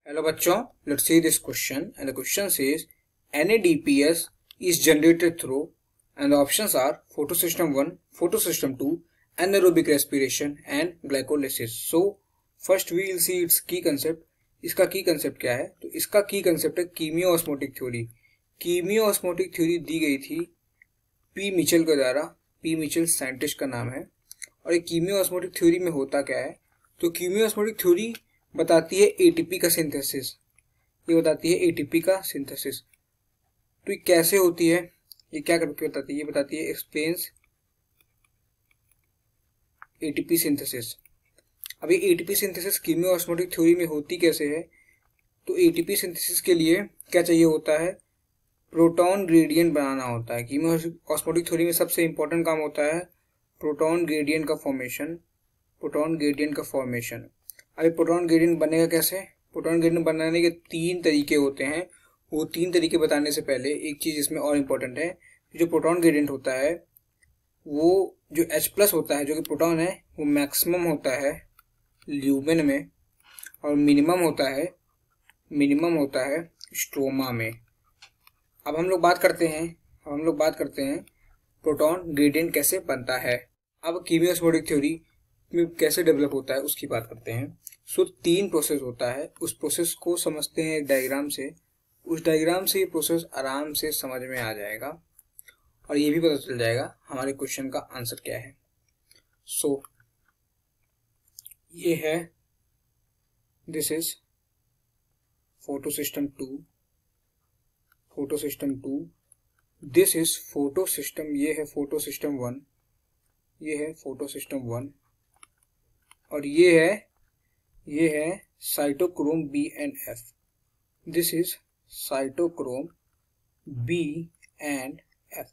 Hello बच्चों, let's see this question and the question says NADPS is generated through and the options are photosystem 1, photosystem 2, anaerobic respiration and glycolysis. So first we will see its key concept. इसका की concept क्या है? तो इसका की concept है कीमियो-ऑस्मोटिक theory. कीमियो-ऑस्मोटिक theory दी गई थी पी मिचेल के द्वारा. पी मिचेल साइंटिस्ट का नाम है. और ये कीमियो-ऑस्मोटिक थ्योरी में होता क्या है? तो कीमियो-ऑस्मोटिक थ्योरी बताती है एटीपी का सिंथेसिस. ये बताती है एटीपी का सिंथेसिस. तो ये कैसे होती है, ये क्या करके बताती है? ये बताती है एक्सप्लेन्स एटीपी सिंथेसिस. अब ये एटीपी सिंथेसिस कीमियो-ऑस्मोटिक थ्योरी में होती कैसे है? तो एटीपी सिंथेसिस के लिए क्या चाहिए होता है? प्रोटॉन ग्रेडियंट बनाना होता है. कीमियो-ऑस्मोटिक थ्योरी में सबसे इंपॉर्टेंट काम होता है प्रोटॉन ग्रेडियंट का फॉर्मेशन. प्रोटॉन ग्रेडियंट का फॉर्मेशन. अभी प्रोटॉन ग्रेडियंट बनेगा कैसे? प्रोटॉन ग्रेडियंट बनाने के 3 तरीके होते हैं. वो 3 तरीके बताने से पहले एक चीज इसमें और इम्पोर्टेंट है. जो प्रोटॉन ग्रेडियंट होता है वो जो H+ होता है, जो कि प्रोटॉन है, वो मैक्सिमम होता है ल्यूमेन में और मिनिमम होता है स्ट्रोमा में. अब हम लोग बात करते हैं प्रोटॉन ग्रेडियंट कैसे बनता है. अब कीमियो-ऑस्मोटिक थ्योरी में कैसे डेवलप होता है उसकी बात करते हैं. सो 3 प्रोसेस होता है. उस प्रोसेस को समझते हैं एक डायग्राम से. उस डायग्राम से ये प्रोसेस आराम से समझ में आ जाएगा और ये भी पता चल जाएगा हमारे क्वेश्चन का आंसर क्या है. सो ये है, this is photosystem 2. This is photosystem. ये है फोटोसिस्टम 1. और ये है cytochrome B and F. This is cytochrome B and F.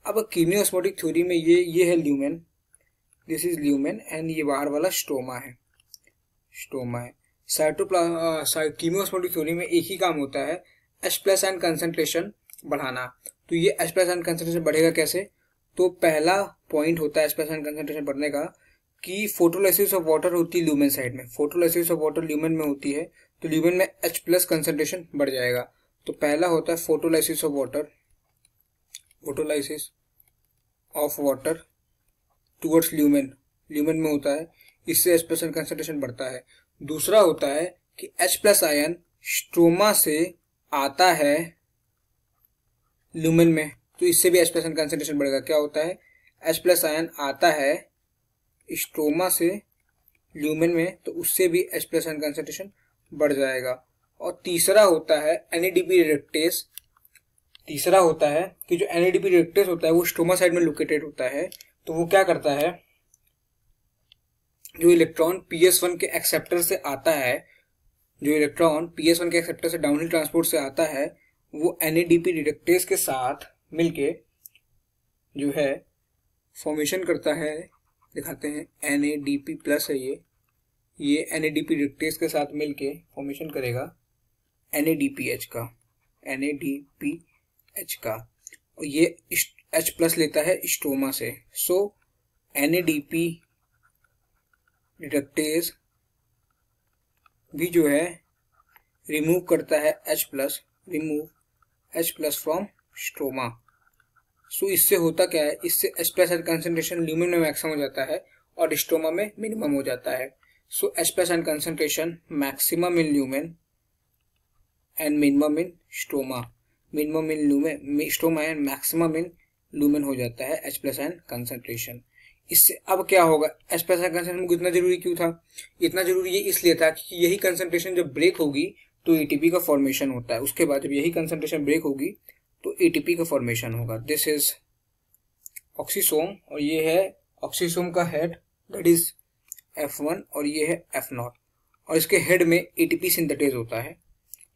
अब कीमियो-ऑस्मोटिक थ्योरी में ये है lumen. This is lumen and ये बाहर वाला स्ट्रोमा है. कीमियो-ऑस्मोटिक थ्योरी में एक ही काम होता है, H+ आयन कंसंट्रेशन बढ़ाना. तो ये H+ आयन कंसंट्रेशन बढ़ेगा कैसे? तो पहला पॉइंट होता है H+ आयन कंसंट्रेशन बढ़ने का कि फोटोलाइसिस ऑफ वाटर होती है ल्यूमेन साइड में. फोटोलाइसिस ऑफ वाटर ल्यूमेन में होती है तो ल्यूमेन में H+ कंसंट्रेशन बढ़ जाएगा. तो पहला होता है photolysis of water towards lumen में होता है. इससे H+ आयन कंसंट्रेशन बढ़ता है. दूसरा होता है कि H+ आयन स्ट्रोमा से आता है ल्यूमेन में, तो इससे भी H+ आयन कंसंट्रेशन बढ़ेगा. क्या होता है? H+ आयन आता है स्ट्रोमा से ल्यूमेन में, तो उससे भी H+ आयन कंसंट्रेशन बढ़ जाएगा. और तीसरा होता है NADP रिडक्टेस. तीसरा होता है कि जो NADP रिडक्टेस होता है वो स्ट्रोमा साइड में लोकेटेड होता है. तो वो क्या करता है, जो इलेक्ट्रॉन PS1 के एक्सेप्टर से आता है, जो इलेक्ट्रॉन PS1 के एक्सेप्टर से डाउनहिल ट्रांसपोर्ट से आता है, वो NADP रिडक्टेस के साथ मिलके जो है फॉर्मेशन करता है. दिखाते हैं, NADP+ है ये NADP रिडक्टेस के साथ मिलके फॉर्मेशन करेगा NADPH का. और ये H+ लेता है स्ट्रोमा से. सो NADP रिडक्टेस भी जो है रिमूव करता है H+ फ्रॉम स्ट्रोमा. सो इससे होता क्या है, इससे H+ आयन कंसंट्रेशन ल्यूमेन में मैक्सिमम हो जाता है और स्ट्रोमा में मिनिमम हो जाता है. सो H+ ion concentration maximum in lumen and minimum in stroma. Minimum in stroma and maximum in lumen हो जाता है H+ आयन कंसंट्रेशन. इससे अब क्या होगा, H+ आयन कंसंट्रेशन इतना जरूरी क्यों था? इतना जरूरी ये इसलिए था कि यही कंसंट्रेशन जब ब्रेक होगी तो एटीपी का फॉर्मेशन होता है. उसके बाद जब यही कंसंट्रेशन ब्रेक होगी तो एटीपी का फॉर्मेशन होगा. दिस इज ऑक्सीसोम और ये है ऑक्सीसोम का हेड, दैट इज F1 और ये है F0. और इसके हेड में एटीपी सिंथेटेज होता है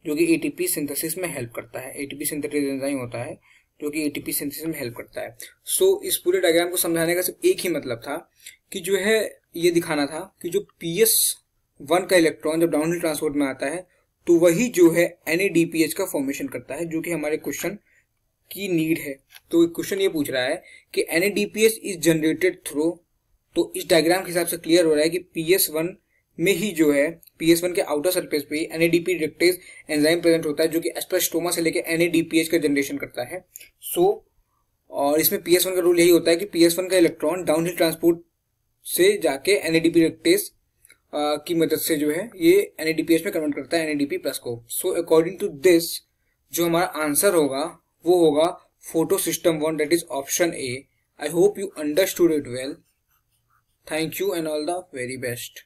जो कि एटीपी सिंथेसिस में हेल्प करता है. एटीपी सिंथेटेज एंजाइम होता है जो कि एटीपी सिंथेसिस में हेल्प करता है. सो इस पूरे डायग्राम को समझाने का सिर्फ एक ही मतलब था कि जो है ये दिखाना था कि जो PS1 का इलेक्ट्रॉन जब डाउनहिल ट्रांसपोर्ट में आता है तो वही जो है NADPH का फॉर्मेशन करता है, जो कि हमारे क्वेश्चन की नीड है. तो क्वेश्चन ये पूछ रहा है कि NADPH इज जनरेटेड थ्रू. तो इस डायग्राम के हिसाब से क्लियर हो रहा है कि PS1 में ही जो है PS1 के आउटर सरफेस पे NADP रिडक्टेज एंजाइम प्रेजेंट होता है जो कि एस्पेरोस्टोमा से लेकर NADPH का जनरेशन करता है। और इसमें PS1 का रूल यही होता है कि PS1 का इलेक्ट्रॉन डाउनहिल ट्रांसपोर्ट से जाके NADP रिडक्टेज की मदद से जो है ये NADPH में कन्वर्ट करता है NADP प्लस को। सो अकॉर्डिंग टू दिस जो हमारा आंसर होगा वो होगा photo system 1, that is option A. I hope you understood it well. Thank you and all the very best.